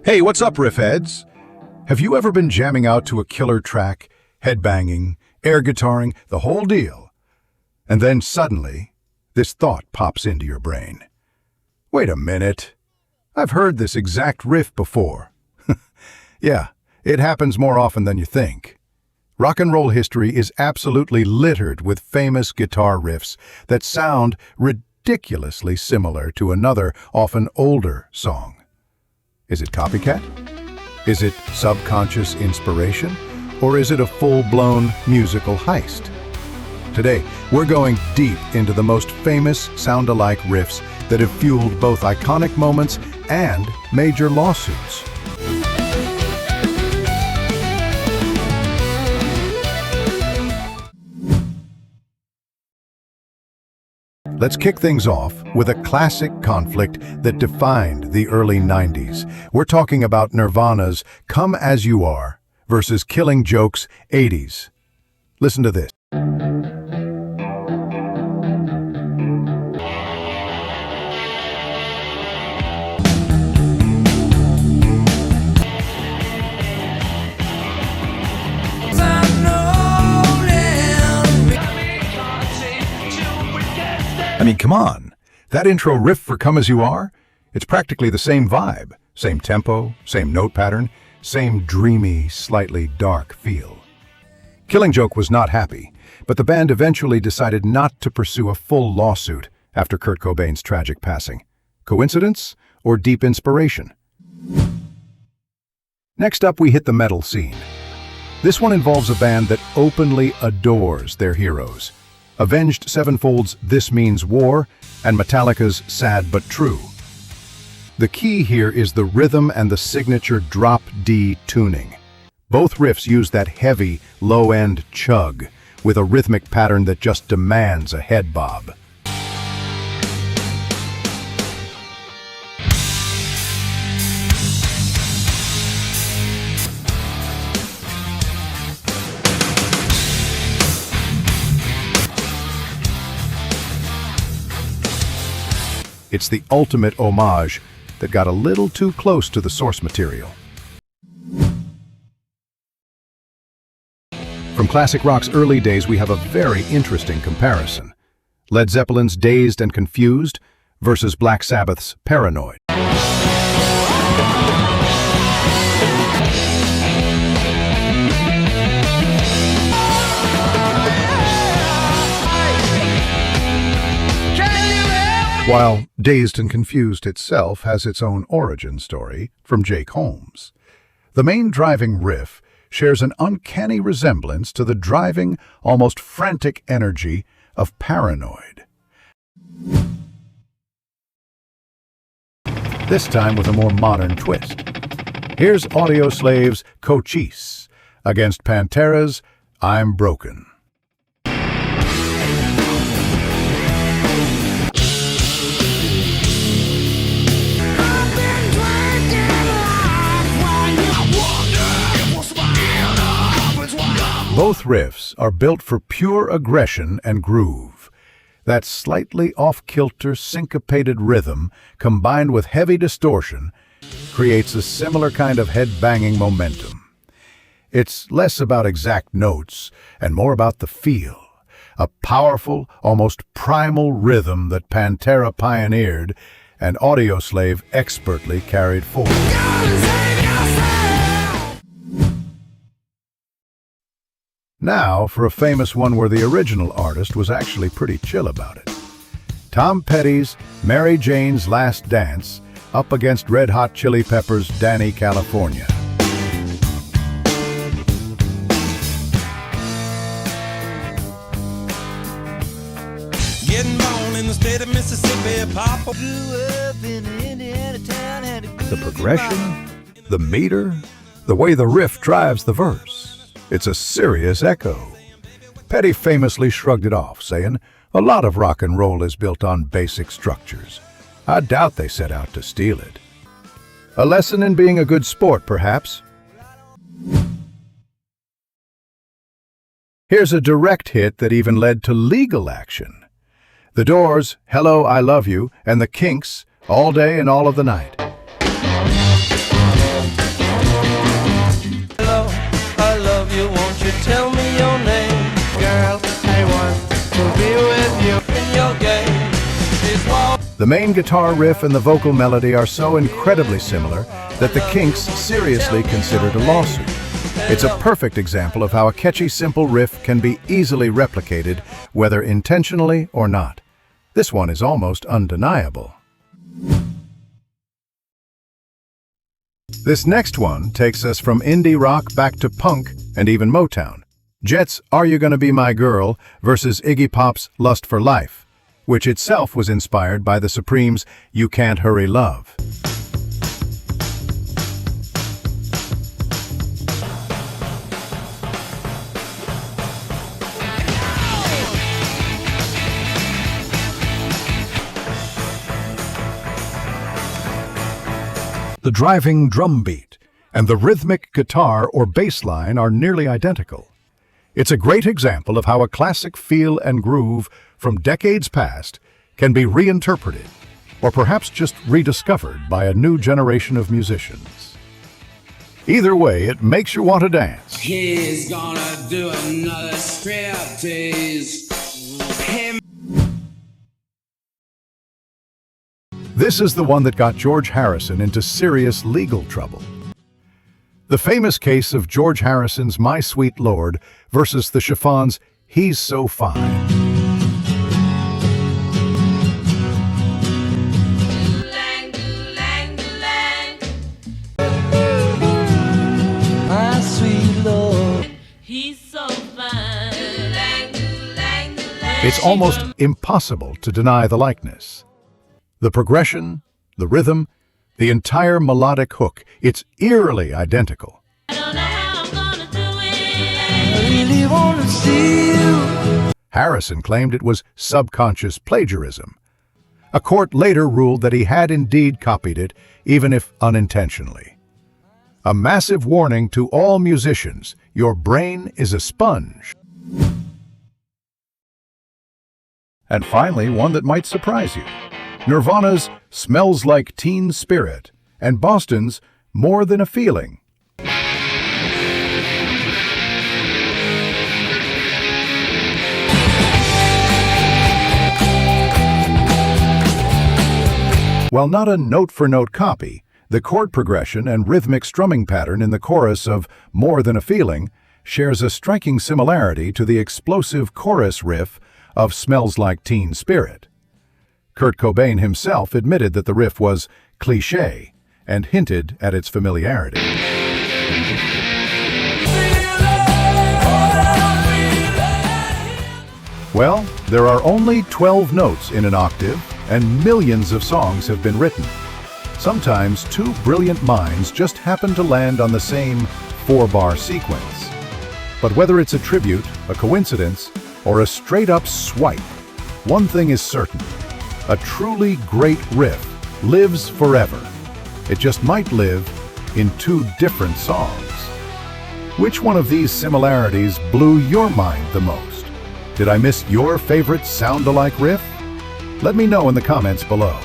Hey, what's up, riff heads? Have you ever been jamming out to a killer track, headbanging, air guitaring, the whole deal? And then suddenly, this thought pops into your brain. Wait a minute. I've heard this exact riff before. Yeah, it happens more often than you think. Rock and roll history is absolutely littered with famous guitar riffs that sound ridiculously similar to another, often older song. Is it copycat? Is it subconscious inspiration? Or is it a full-blown musical heist? Today, we're going deep into the most famous sound-alike riffs that have fueled both iconic moments and major lawsuits. Let's kick things off with a classic conflict that defined the early 90s. We're talking about Nirvana's Come As You Are versus Killing Joke's 80s. Listen to this. I mean, come on. That intro riff for Come As You Are? It's practically the same vibe, same tempo, same note pattern, same dreamy, slightly dark feel. Killing Joke was not happy, but the band eventually decided not to pursue a full lawsuit after Kurt Cobain's tragic passing. Coincidence or deep inspiration? Next up, we hit the metal scene. This one involves a band that openly adores their heroes. Avenged Sevenfold's This Means War, and Metallica's Sad But True. The key here is the rhythm and the signature drop D tuning. Both riffs use that heavy, low-end chug, with a rhythmic pattern that just demands a head bob. It's the ultimate homage that got a little too close to the source material. From classic rock's early days, we have a very interesting comparison. Led Zeppelin's Dazed and Confused versus Black Sabbath's Paranoid. While Dazed and Confused itself has its own origin story from Jake Holmes, the main driving riff shares an uncanny resemblance to the driving, almost frantic energy of Paranoid. This time with a more modern twist. Here's Audioslave's Cochise against Pantera's I'm Broken. Both riffs are built for pure aggression and groove. That slightly off-kilter, syncopated rhythm, combined with heavy distortion, creates a similar kind of head-banging momentum. It's less about exact notes and more about the feel, a powerful, almost primal rhythm that Pantera pioneered and Audioslave expertly carried forward. Now, for a famous one where the original artist was actually pretty chill about it. Tom Petty's Mary Jane's Last Dance up against Red Hot Chili Peppers' Danny California. Getting born in the state of Mississippi, Papa. The progression, the meter, the way the riff drives the verse. It's a serious echo. Petty famously shrugged it off, saying, "A lot of rock and roll is built on basic structures. I doubt they set out to steal it." A lesson in being a good sport, perhaps. Here's a direct hit that even led to legal action. The Doors, Hello, I Love You, and The Kinks, All Day and All of the Night. Hello, I love you, won't you tell me your name? Girl, I want to be with you in your game. The main guitar riff and the vocal melody are so incredibly similar that The Kinks seriously considered a lawsuit. It's a perfect example of how a catchy, simple riff can be easily replicated, whether intentionally or not. This one is almost undeniable. This next one takes us from indie rock back to punk and even Motown. Jet's Are You Gonna Be My Girl versus Iggy Pop's Lust for Life, which itself was inspired by the Supremes' You Can't Hurry Love. The driving drum beat and the rhythmic guitar or bass line are nearly identical. It's a great example of how a classic feel and groove from decades past can be reinterpreted, or perhaps just rediscovered by a new generation of musicians. Either way, it makes you want to dance. He's gonna do another striptease. This is the one that got George Harrison into serious legal trouble. The famous case of George Harrison's My Sweet Lord versus the Chiffons' He's So Fine. My sweet Lord, He's so fine. It's almost impossible to deny the likeness. The progression, the rhythm, the entire melodic hook, it's eerily identical. I don't know how I'm gonna do I it. really wanna see you. Harrison claimed it was subconscious plagiarism. A court later ruled that he had indeed copied it, even if unintentionally. A massive warning to all musicians: your brain is a sponge. And finally, one that might surprise you. Nirvana's Smells Like Teen Spirit and Boston's More Than a Feeling. While not a note-for-note copy, the chord progression and rhythmic strumming pattern in the chorus of More Than a Feeling shares a striking similarity to the explosive chorus riff of Smells Like Teen Spirit. Kurt Cobain himself admitted that the riff was cliché and hinted at its familiarity. Well, there are only 12 notes in an octave, and millions of songs have been written. Sometimes two brilliant minds just happen to land on the same 4-bar sequence. But whether it's a tribute, a coincidence, or a straight-up swipe, one thing is certain: a truly great riff lives forever. It just might live in two different songs. Which one of these similarities blew your mind the most? Did I miss your favorite sound-alike riff? Let me know in the comments below.